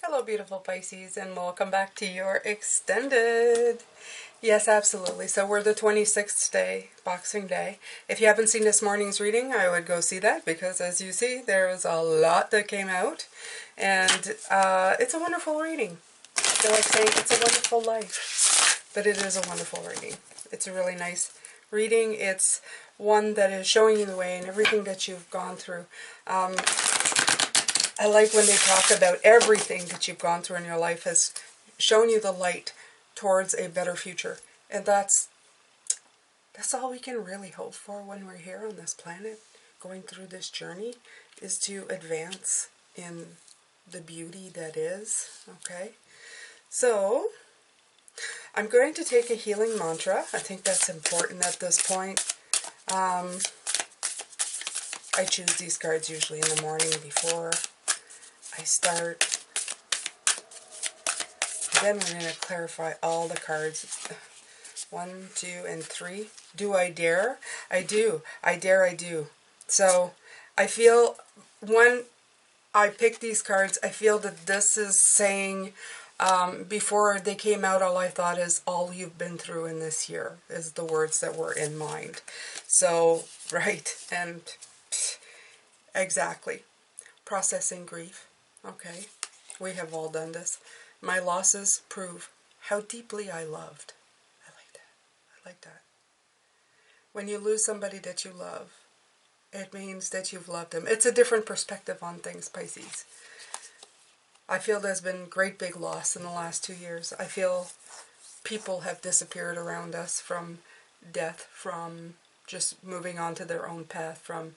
Hello beautiful Pisces, and welcome back to your extended. Yes, absolutely. So we're the 26th day, Boxing Day. If you haven't seen this morning's reading, I would go see that, because as you see, there is a lot that came out. And it's a wonderful reading. I feel like saying it's a wonderful life. But it is a wonderful reading. It's a really nice reading. It's one that is showing you the way and everything that you've gone through. I like when they talk about everything that you've gone through in your life has shown you the light towards a better future. And that's all we can really hope for when we're here on this planet, going through this journey, is to advance in the beauty that is, okay? So, I'm going to take a healing mantra. I think that's important at this point. I choose these cards usually in the morning before I start. Then we're going to clarify all the cards. 1, 2, and 3. Do I dare? I do. I dare, I do. So I feel when I pick these cards, I feel that this is saying, before they came out, all I thought is all you've been through in this year is the words that were in mind. So, right, and exactly. Processing grief. Okay, we have all done this. My losses prove how deeply I loved. I like that. I like that. When you lose somebody that you love, it means that you've loved them. It's a different perspective on things, Pisces. I feel there's been great big loss in the last 2 years. I feel people have disappeared around us from death, from just moving on to their own path, from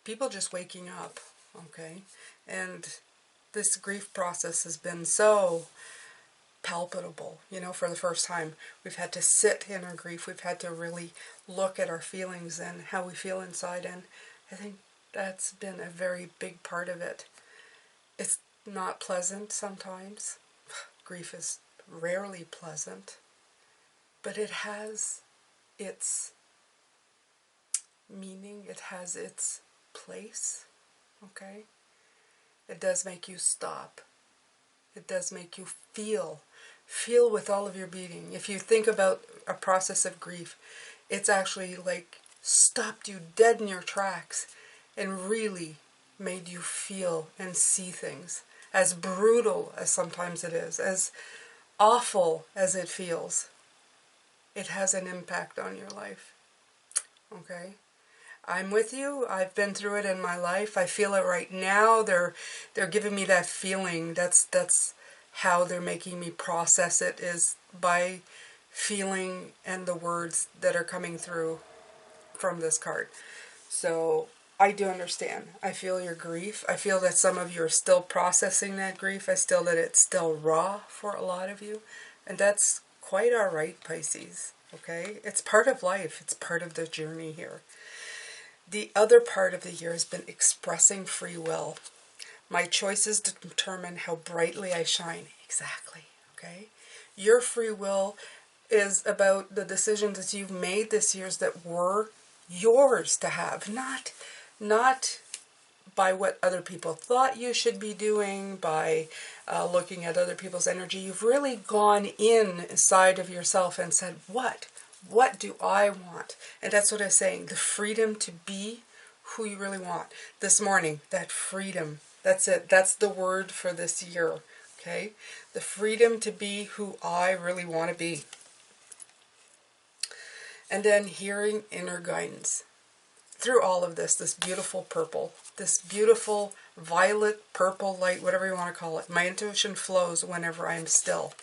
people just waking up, okay? And this grief process has been so palpable, you know, for the first time. We've had to sit in our grief. We've had to really look at our feelings and how we feel inside, and I think that's been a very big part of it. It's not pleasant sometimes. Grief is rarely pleasant, but it has its meaning. It has its place, okay? It does make you stop. It does make you feel with all of your being. If you think about a process of grief, it's actually like stopped you dead in your tracks and really made you feel and see things. As brutal as sometimes it is, as awful as it feels, it has an impact on your life, okay? I'm with you. I've been through it in my life. I feel it right now. They're giving me that feeling. That's how they're making me process it, is by feeling and the words that are coming through from this card. So I do understand. I feel your grief. I feel that some of you are still processing that grief. I feel that it's still raw for a lot of you. And that's quite all right, Pisces. Okay? It's part of life. It's part of the journey here. The other part of the year has been expressing free will. My choices determine how brightly I shine. Exactly, okay? Your free will is about the decisions that you've made this year that were yours to have, not by what other people thought you should be doing, by looking at other people's energy. You've really gone inside of yourself and said, what do I want? And that's what I'm saying, the freedom to be who you really want. This morning, that freedom, that's it. That's the word for this year, okay? The freedom to be who I really want to be. And then hearing inner guidance. Through all of this beautiful purple, this beautiful violet, purple light, whatever you want to call it, my intuition flows whenever I'm still.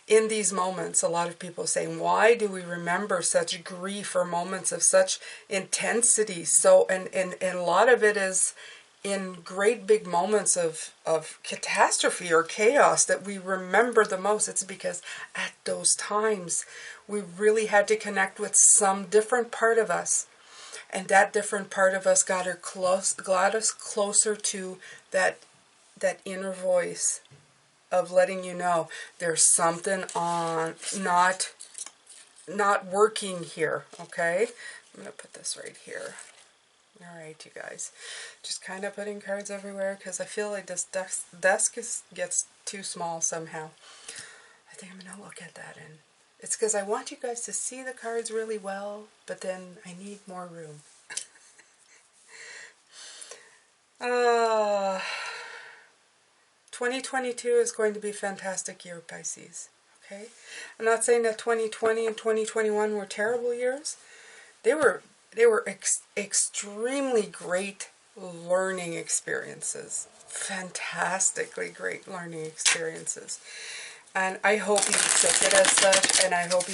In these moments, a lot of people are saying, why do we remember such grief or moments of such intensity? So, and a lot of it is in great big moments of catastrophe or chaos that we remember the most. It's because at those times, we really had to connect with some different part of us. And that different part of us got us closer to that inner voice of letting you know there's something not working here, okay? I'm going to put this right here. Alright, you guys. Just kind of putting cards everywhere because I feel like this desk gets too small somehow. I think I'm going to look at that, and it's because I want you guys to see the cards really well, but then I need more room. 2022 is going to be a fantastic year, Pisces. Okay? I'm not saying that 2020 and 2021 were terrible years. They were extremely great learning experiences. Fantastically great learning experiences. And I hope you took it as such, and I hope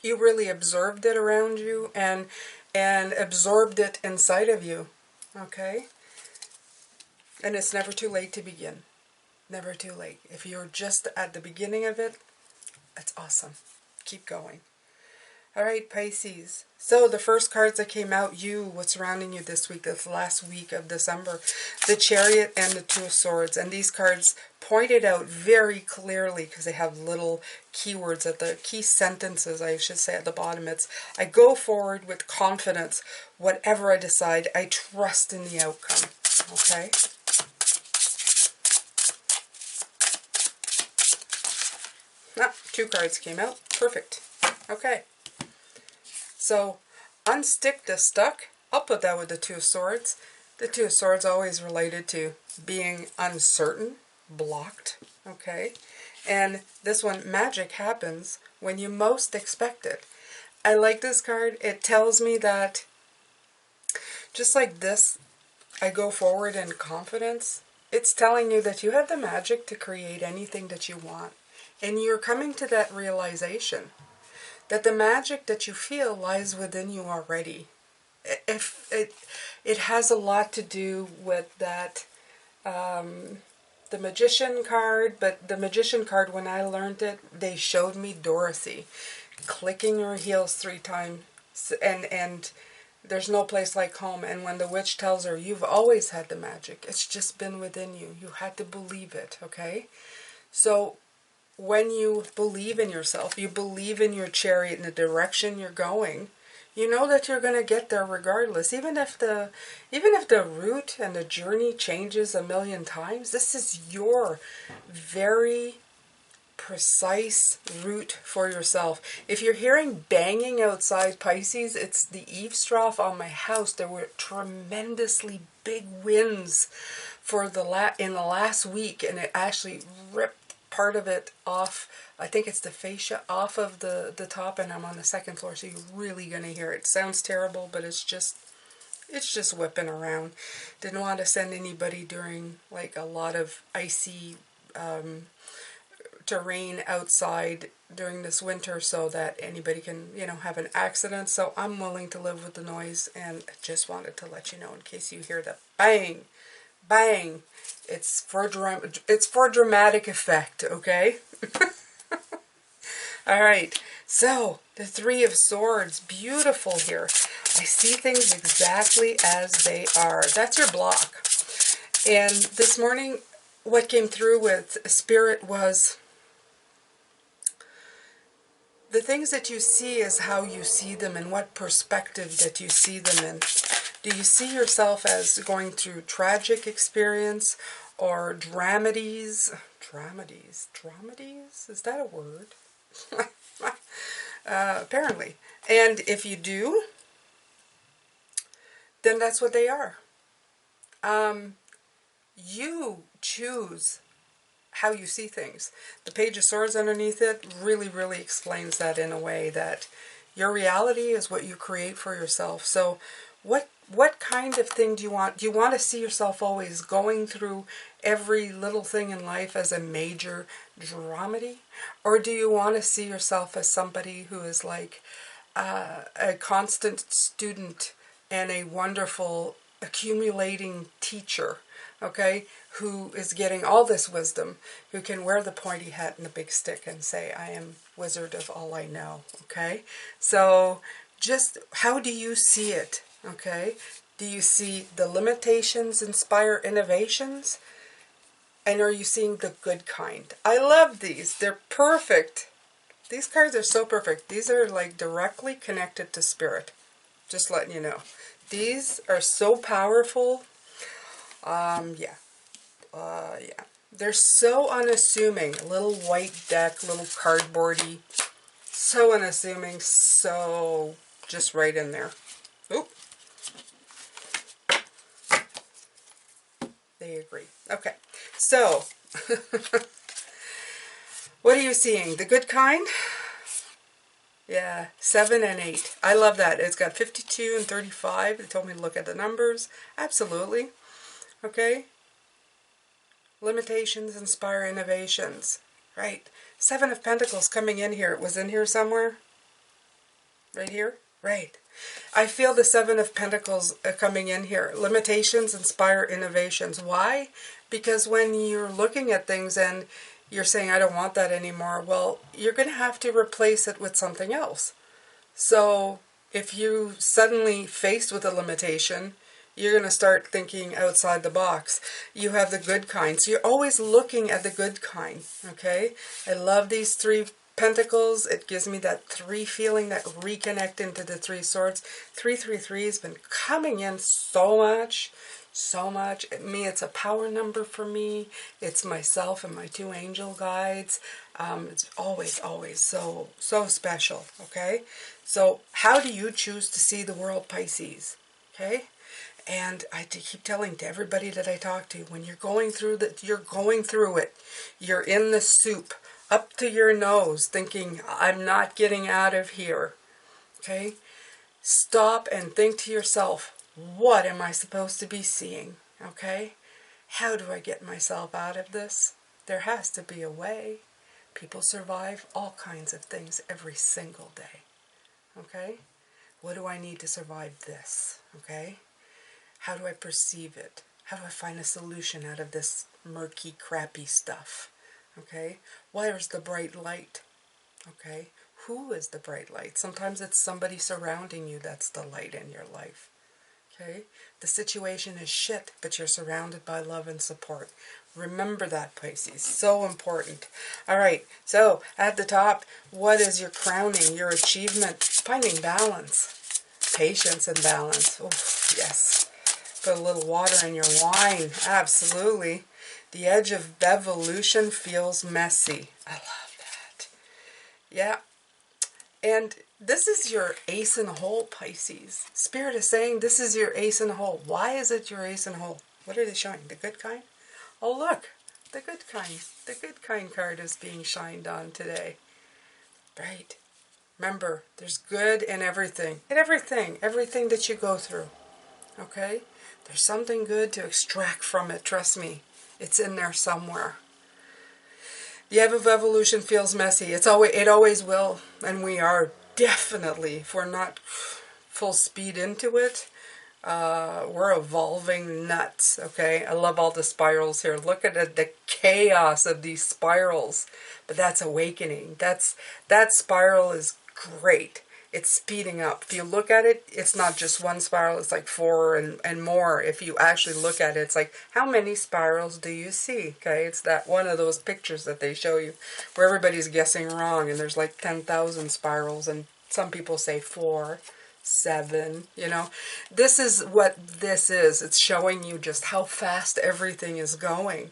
you really observed it around you and absorbed it inside of you. Okay? And it's never too late to begin. Never too late. If you're just at the beginning of it, that's awesome. Keep going. All right, Pisces. So the first cards that came out, what's surrounding you this week, this last week of December, the Chariot and the Two of Swords. And these cards pointed out very clearly, because they have little keywords at the key sentences, I should say, at the bottom. It's, I go forward with confidence. Whatever I decide, I trust in the outcome. Okay? Ah, two cards came out. Perfect. Okay. So, unstick the stuck. I'll put that with the Two of Swords. The Two of Swords always related to being uncertain, blocked, okay? And this one, magic happens when you most expect it. I like this card. It tells me that, just like this, I go forward in confidence. It's telling you that you have the magic to create anything that you want. And you're coming to that realization that the magic that you feel lies within you already. It has a lot to do with that, the Magician card, but the Magician card, when I learned it, they showed me Dorothy clicking her heels 3 times, and there's no place like home. And when the witch tells her, you've always had the magic, it's just been within you. You had to believe it, okay? So when you believe in yourself, you believe in your chariot and the direction you're going, you know that you're going to get there regardless. Even if the route and the journey changes a million times, this is your very precise route for yourself. If you're hearing banging outside, Pisces, it's the eavesdrop on my house. There were tremendously big winds for in the last week, and it actually ripped part of it off. I think it's the fascia off of the top, and I'm on the 2nd floor, so you're really going to hear it. It sounds terrible, but it's just whipping around. Didn't want to send anybody during like a lot of icy terrain outside during this winter, so that anybody can, have an accident. So I'm willing to live with the noise, and just wanted to let you know in case you hear the bang, bang. It's for dramatic effect, okay? All right. So the Three of Swords, beautiful here. I see things exactly as they are. That's your block. And this morning, what came through with Spirit was, the things that you see is how you see them and what perspective that you see them in. Do you see yourself as going through tragic experience or dramedies? Dramedies? Is that a word? Apparently. And if you do, then that's what they are. You choose how you see things. The Page of Swords underneath it really, really explains that in a way that your reality is what you create for yourself. So what kind of thing do you want? Do you want to see yourself always going through every little thing in life as a major dramedy? Or do you want to see yourself as somebody who is like a constant student and a wonderful accumulating teacher, okay, who is getting all this wisdom, who can wear the pointy hat and the big stick and say, I am wizard of all I know, okay? So just how do you see it, okay? Do you see the limitations inspire innovations? And are you seeing the good kind? I love these. They're perfect. These cards are so perfect. These are like directly connected to Spirit. Just letting you know. These are so powerful. Yeah. Yeah. They're so unassuming. A little white deck, little cardboardy. So unassuming, so just right in there. Oop. They agree. Okay. So, what are you seeing? The good kind? Yeah, 7 and 8. I love that. It's got 52 and 35. They told me to look at the numbers. Absolutely. Okay. Limitations inspire innovations. Right. 7 of Pentacles coming in here. It was in here somewhere. Right here? Right. I feel the 7 of Pentacles coming in here. Limitations inspire innovations. Why? Because when you're looking at things and you're saying, I don't want that anymore, well, you're going to have to replace it with something else. So if you suddenly faced with a limitation, you're going to start thinking outside the box. You have the good kind. So you're always looking at the good kind. Okay? I love these 3 Pentacles. It gives me that 3 feeling, that reconnect into the 3 swords. 333 has been coming in so much. So much. It's a power number for me. It's myself and my 2 angel guides. It's always, always so special. Okay? So how do you choose to see the world, Pisces? Okay? And I keep telling to everybody that I talk to, when you're going through you're going through it. You're in the soup, up to your nose, thinking, I'm not getting out of here. Okay? Stop and think to yourself, what am I supposed to be seeing? Okay? How do I get myself out of this? There has to be a way. People survive all kinds of things every single day. Okay? What do I need to survive this? Okay? How do I perceive it? How do I find a solution out of this murky, crappy stuff? Okay? Where's the bright light? Okay? Who is the bright light? Sometimes it's somebody surrounding you that's the light in your life. Okay? The situation is shit, but you're surrounded by love and support. Remember that, Pisces. So important. All right. So, at the top, what is your crowning, your achievement? Finding balance. Patience and balance. Oh, yes. Put a little water in your wine. Absolutely. The edge of evolution feels messy. I love that. Yeah. And this is your ace in the hole, Pisces. Spirit is saying this is your ace in the hole. Why is it your ace in the hole? What are they showing? The good kind? Oh, look. The good kind. The good kind card is being shined on today. Right. Remember, there's good in everything. In everything. Everything that you go through. Okay? There's something good to extract from it. Trust me. It's in there somewhere. The ebb of evolution feels messy. It always will. And we are definitely, if we're not full speed into it, we're evolving nuts. Okay? I love all the spirals here. Look at the chaos of these spirals. But that's awakening. That spiral is great. It's speeding up. If you look at it, it's not just one spiral, it's like 4 and more. If you actually look at it, it's like, how many spirals do you see? Okay, it's that one of those pictures that they show you where everybody's guessing wrong and there's like 10,000 spirals and some people say 4, 7, you know. This is what this is. It's showing you just how fast everything is going,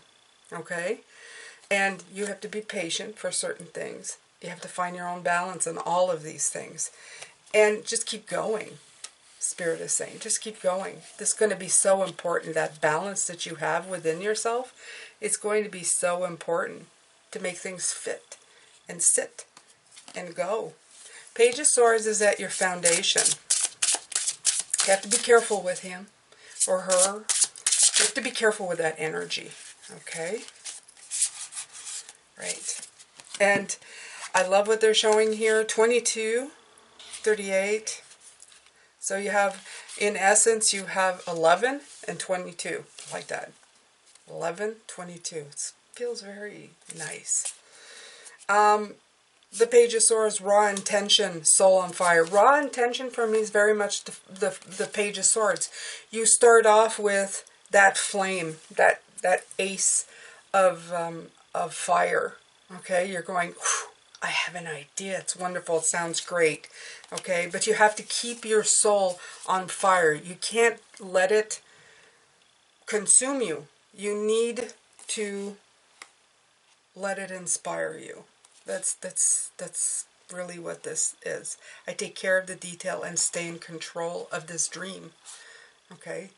okay? And you have to be patient for certain things. You have to find your own balance in all of these things. And just keep going, Spirit is saying. Just keep going. This is going to be so important. That balance that you have within yourself, it's going to be so important to make things fit and sit and go. Page of Swords is at your foundation. You have to be careful with him or her. You have to be careful with that energy. Okay? Right. And I love what they're showing here. 22, 38. So you have, in essence, you have 11 and 22. Like that. 11, 22. It feels very nice. The Page of Swords, raw intention, soul on fire. Raw intention for me is very much the Page of Swords. You start off with that flame, that ace of fire. Okay, you're going I have an idea. It's wonderful. It sounds great. Okay, but you have to keep your soul on fire. You can't let it consume you. You need to let it inspire you. That's really what this is. I take care of the detail and stay in control of this dream. Okay?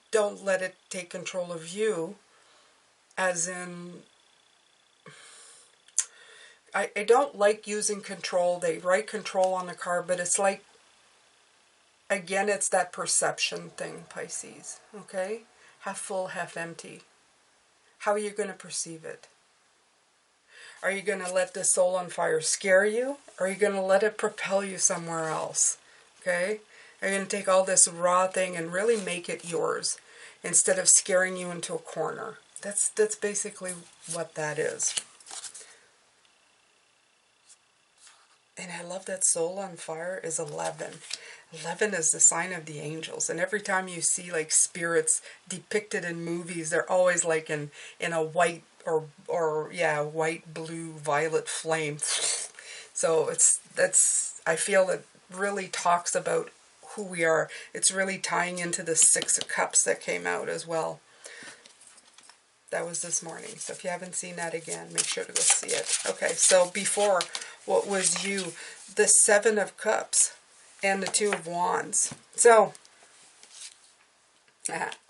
Don't let it take control of you, as in, I don't like using control. They write control on the card, but it's like, again, it's that perception thing, Pisces. Okay? Half full, half empty. How are you going to perceive it? Are you going to let the soul on fire scare you? Or are you going to let it propel you somewhere else? Okay? Are you going to take all this raw thing and really make it yours instead of scaring you into a corner? That's basically what that is. And I love that soul on fire is 11. 11 is the sign of the angels. And every time you see like spirits depicted in movies, they're always like in a white or yeah, white, blue, violet flame. So I feel it really talks about who we are. It's really tying into the 6 of Cups that came out as well. That was this morning. So if you haven't seen that again, make sure to go see it. Okay, so before, what was you? The 7 of Cups and the 2 of Wands. So,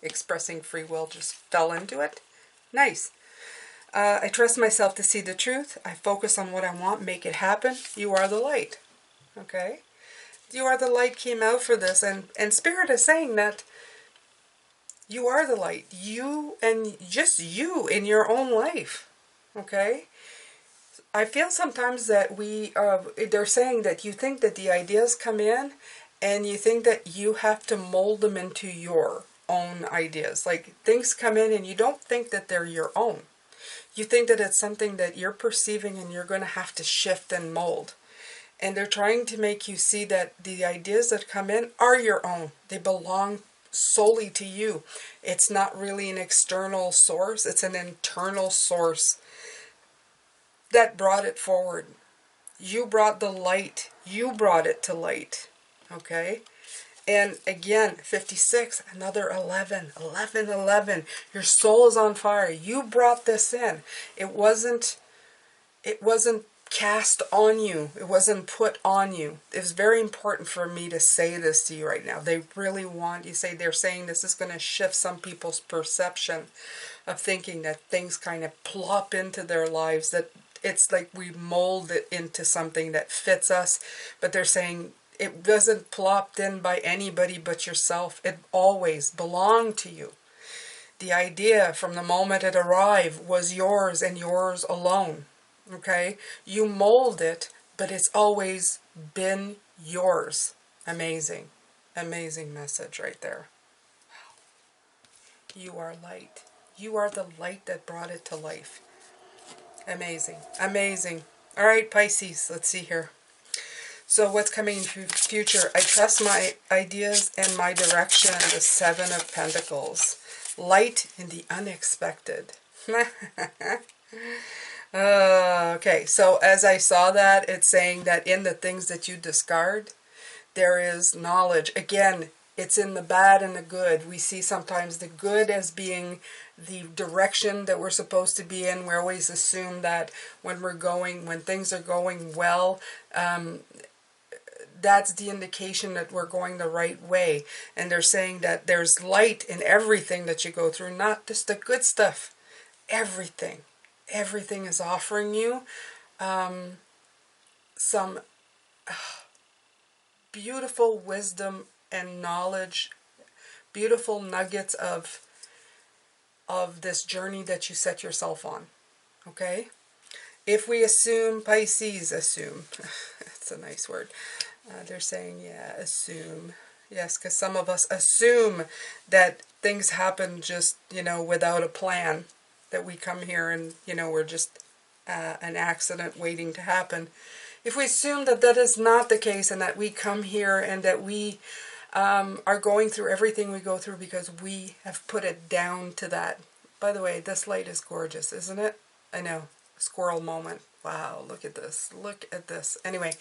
expressing free will, just fell into it. Nice. I trust myself to see the truth. I focus on what I want, make it happen. You are the light. Okay? You are the light came out for this. And Spirit is saying that you are the light. You and just you in your own life. Okay? I feel sometimes that they're saying that you think that the ideas come in and you think that you have to mold them into your own ideas. Like things come in and you don't think that they're your own. You think that it's something that you're perceiving and you're going to have to shift and mold. And they're trying to make you see that the ideas that come in are your own. They belong solely to you. It's not really an external source. It's an internal source that brought it forward. You brought the light. You brought it to light. Okay? And again, 56, another 11. 11, 11. Your soul is on fire. You brought this in. It wasn't cast on you. It wasn't put on you. It was very important for me to say this to you right now. They really want, they're saying this is going to shift some people's perception of thinking that things kind of plop into their lives, that it's like we mold it into something that fits us. But they're saying it wasn't plopped in by anybody but yourself. It always belonged to you. The idea from the moment it arrived was yours and yours alone. Okay? You mold it, but it's always been yours. Amazing. Amazing message right there. Wow. You are light. You are the light that brought it to life. Amazing. Amazing. All right, Pisces, let's see here. So what's coming in the future? I trust my ideas and my direction. The 7 of Pentacles. Light in the unexpected. Okay, so as I saw that, it's saying that in the things that you discard, there is knowledge. Again, it's in the bad and the good. We see sometimes the good as being the direction that we're supposed to be in. We always assume that when things are going well, that's the indication that we're going the right way. And they're saying that there's light in everything that you go through, not just the good stuff. Everything. Everything is offering you some beautiful wisdom and knowledge, beautiful nuggets of this journey that you set yourself on. Okay? If we assume, Pisces, assume. That's a nice word. They're saying, yeah, assume. Yes, because some of us assume that things happen just, without a plan. That we come here and, we're just an accident waiting to happen. If we assume that that is not the case and that we come here and that we are going through everything we go through because we have put it down to that. By the way, this light is gorgeous, isn't it? I know. Squirrel moment. Wow, look at this. Look at this. Anyway,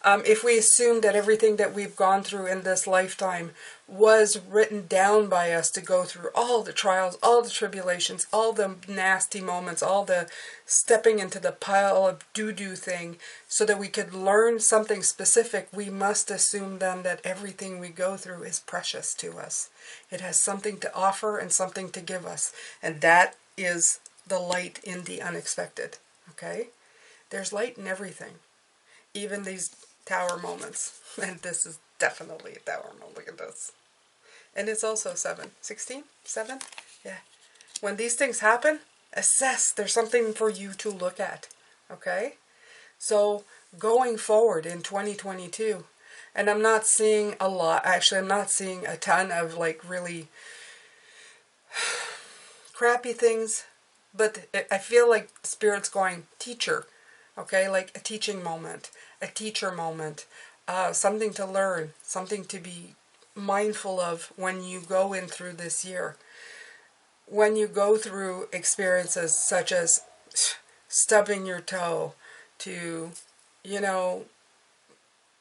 if we assume that everything that we've gone through in this lifetime was written down by us to go through all the trials, all the tribulations, all the nasty moments, all the stepping into the pile of doo-doo thing, so that we could learn something specific, we must assume then that everything we go through is precious to us. It has something to offer and something to give us. And that is the light in the unexpected. Okay? There's light in everything. Even these tower moments. And this is definitely a tower moment. Look at this. And it's also 7. 16? 7? Yeah. When these things happen, assess. There's something for you to look at. Okay? So, going forward in 2022, and I'm not seeing a lot, actually I'm not seeing a ton of like really crappy things, but I feel like Spirit's going, teacher. Okay, like a teaching moment, a teacher moment, something to learn, something to be mindful of when you go in through this year. When you go through experiences such as stubbing your toe, to, you know,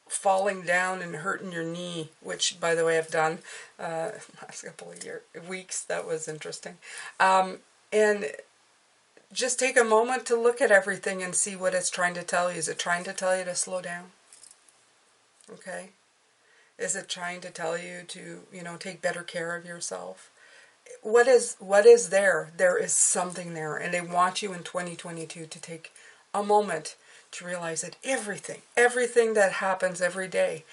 falling down and hurting your knee, which, by the way, I've done last couple of weeks. That was interesting. And just take a moment to look at everything and see what it's trying to tell you. Is it trying to tell you to slow down? Okay. Is it trying to tell you to, you know, take better care of yourself? What is there? There is something there. And they want you in 2022 to take a moment to realize that everything that happens every day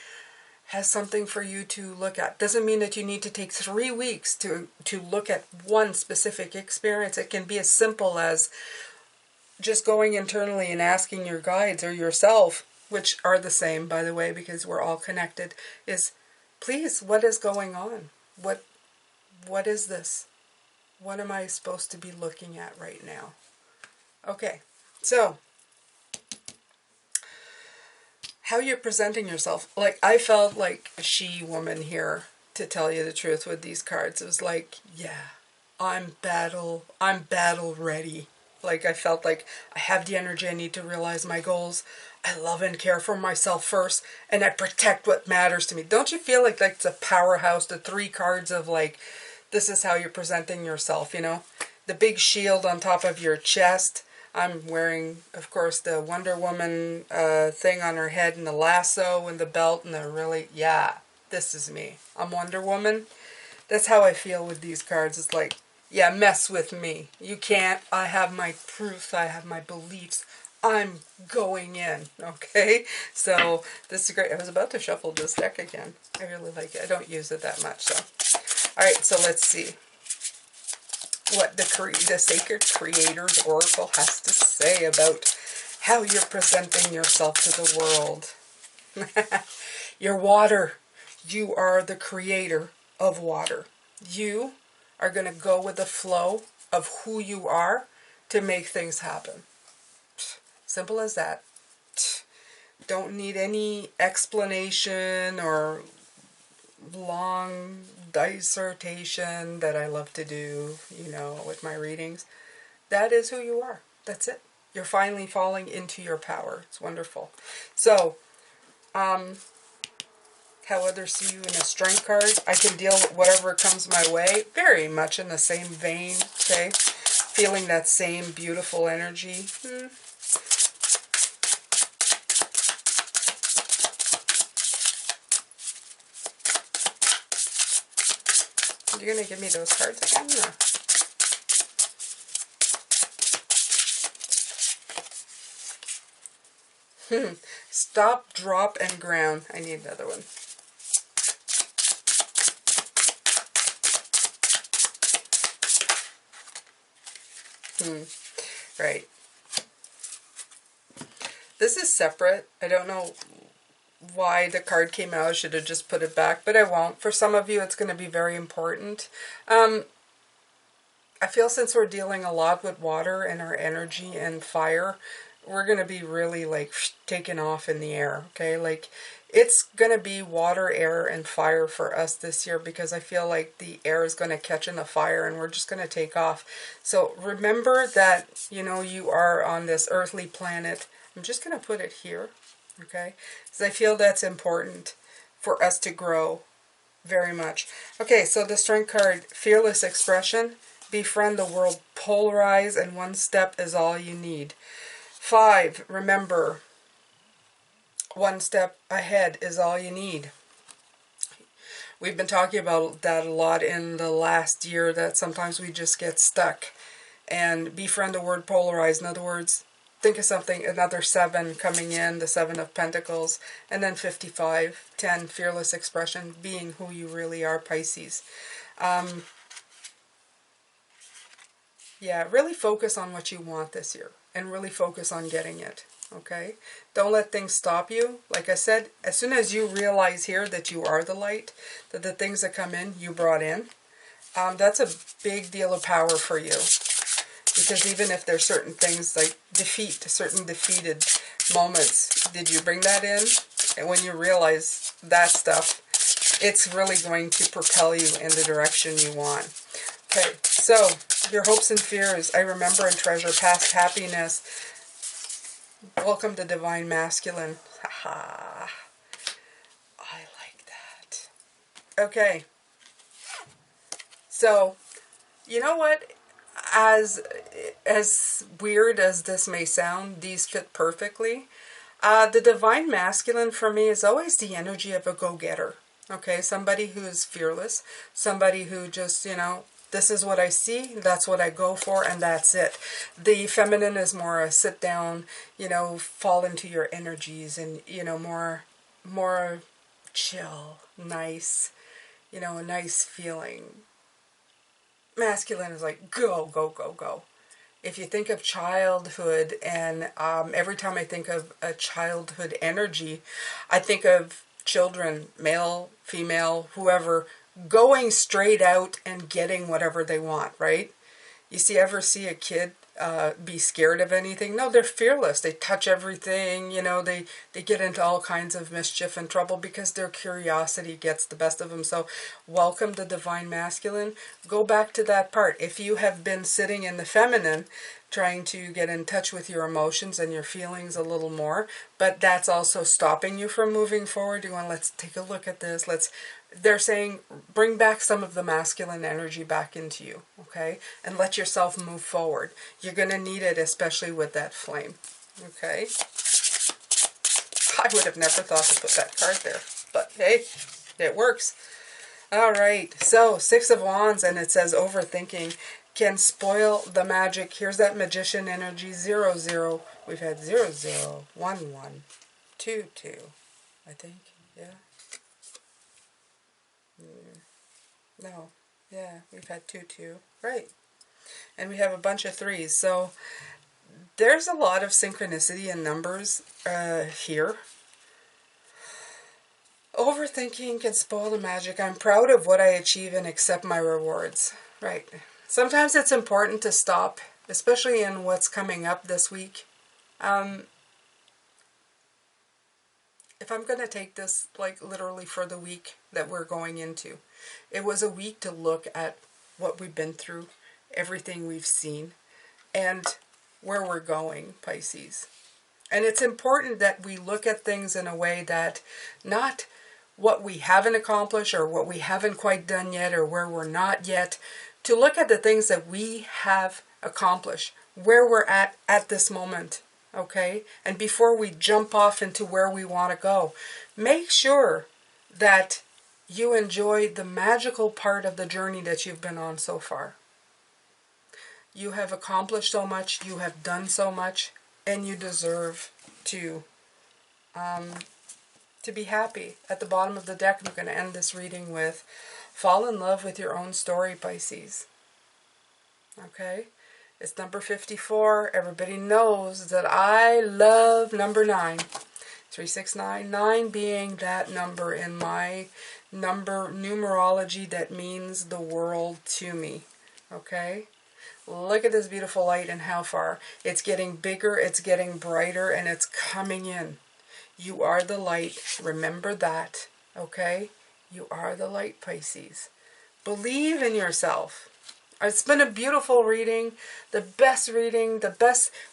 has something for you to look at. Doesn't mean that you need to take 3 weeks to look at one specific experience. It can be as simple as just going internally and asking your guides or yourself, which are the same, by the way, because we're all connected, is, please, what is going on? What is this? What am I supposed to be looking at right now? Okay, so how you're presenting yourself. Like, I felt like a she-woman here, to tell you the truth, with these cards. It was like, yeah, I'm battle ready. Like, I felt like I have the energy I need to realize my goals. I love and care for myself first, and I protect what matters to me. Don't you feel like it's a powerhouse? The 3 cards of, like, this is how you're presenting yourself, you know? The big shield on top of your chest. I'm wearing, of course, the Wonder Woman thing on her head, and the lasso and the belt, and the really, yeah, this is me. I'm Wonder Woman. That's how I feel with these cards. It's like, yeah, mess with me. You can't. I have my truth. I have my beliefs. I'm going in, okay? So, this is great. I was about to shuffle this deck again. I really like it. I don't use it that much, so. Alright, so let's see what the Sacred Creator's Oracle has to say about how you're presenting yourself to the world. You're water. You are the creator of water. You are going to go with the flow of who you are to make things happen. Simple as that. Don't need any explanation or long dissertation that I love to do, you know, with my readings. That is who you are. That's it. You're finally falling into your power. It's wonderful. So, how others see you in a strength card. I can deal with whatever comes my way. Very much in the same vein, okay? Feeling that same beautiful energy. You're going to give me those cards again? No. Stop, drop, and ground. I need another one. Right. This is separate. I don't know why the card came out. I should have just put it back, but I won't. For some of you, it's going to be very important. I feel since we're dealing a lot with water and our energy and fire, we're going to be really like taken off in the air, okay? Like it's going to be water, air, and fire for us this year, because I feel like the air is going to catch in the fire and we're just going to take off. So remember that, you know, you are on this earthly planet. I'm just going to put it here, okay? Because I feel that's important for us to grow very much. Okay, so the Strength card, fearless expression, befriend the world, polarize, and one step is all you need. 5, remember, one step ahead is all you need. We've been talking about that a lot in the last year, that sometimes we just get stuck. And befriend the word polarize. In other words, think of something, another 7 coming in, the 7 of Pentacles, and then 55, 10, fearless expression, being who you really are, Pisces. Yeah, really focus on what you want this year, and really focus on getting it, okay? Don't let things stop you. Like I said, as soon as you realize here that you are the light, that the things that come in, you brought in, that's a big deal of power for you. Because even if there's certain things like certain defeated moments, did you bring that in? And when you realize that stuff, it's really going to propel you in the direction you want. Okay, so your hopes and fears, I remember and treasure past happiness. Welcome to Divine Masculine. Haha. I like that. Okay. So, you know what? As weird as this may sound, these fit perfectly. The Divine Masculine for me is always the energy of a go-getter. Okay, somebody who's fearless, somebody who just, you know, this is what I see, that's what I go for, and that's it. The feminine is more a sit down, you know, fall into your energies, and, you know, more chill, nice, you know, a nice feeling. Masculine is like go, go, go, go. If you think of childhood, and every time I think of a childhood energy, I think of children, male, female, whoever, going straight out and getting whatever they want, right? You ever see a kid be scared of anything? No, they're fearless. They touch everything, you know, they get into all kinds of mischief and trouble because their curiosity gets the best of them. So welcome to Divine Masculine. Go back to that part. If you have been sitting in the feminine, trying to get in touch with your emotions and your feelings a little more, but that's also stopping you from moving forward. You want, let's take a look at this. They're saying, bring back some of the masculine energy back into you, okay? And let yourself move forward. You're going to need it, especially with that flame, okay? I would have never thought to put that card there, but hey, it works. All right, so 6 of Wands, and it says overthinking can spoil the magic. Here's that magician energy, 0, 0. We've had 0, 0, 1, 1, 2, 2, I think, yeah. No, yeah, we've had 2, 2, right. And we have a bunch of 3s, so there's a lot of synchronicity in numbers here. Overthinking can spoil the magic. I'm proud of what I achieve and accept my rewards. Right. Sometimes it's important to stop, especially in what's coming up this week. If I'm going to take this, like, literally for the week that we're going into, it was a week to look at what we've been through, everything we've seen, and where we're going, Pisces. And it's important that we look at things in a way that, not what we haven't accomplished or what we haven't quite done yet or where we're not yet, to look at the things that we have accomplished, where we're at this moment, okay? And before we jump off into where we want to go, make sure that you enjoy the magical part of the journey that you've been on so far. You have accomplished so much, you have done so much, and you deserve to be happy. At the bottom of the deck, I'm going to end this reading with, fall in love with your own story, Pisces. Okay? It's number 54. Everybody knows that I love number 9. 369. 9 being that number in my number numerology that means the world to me. Okay? Look at this beautiful light and how far. It's getting bigger, it's getting brighter, and it's coming in. You are the light. Remember that, okay? You are the light, Pisces. Believe in yourself. It's been a beautiful reading, the best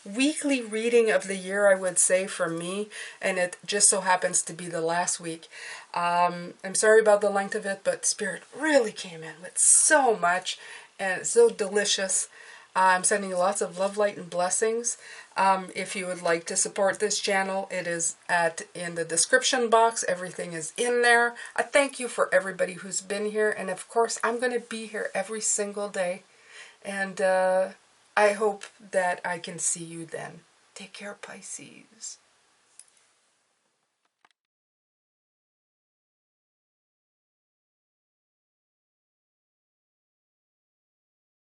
weekly reading of the year, I would say, for me, and it just so happens to be the last week. I'm sorry about the length of it, but Spirit really came in with so much, and it's so delicious. I'm sending you lots of love, light, and blessings. If you would like to support this channel, it is in the description box. Everything is in there. I thank you for everybody who's been here. And of course, I'm going to be here every single day. And I hope that I can see you then. Take care, Pisces.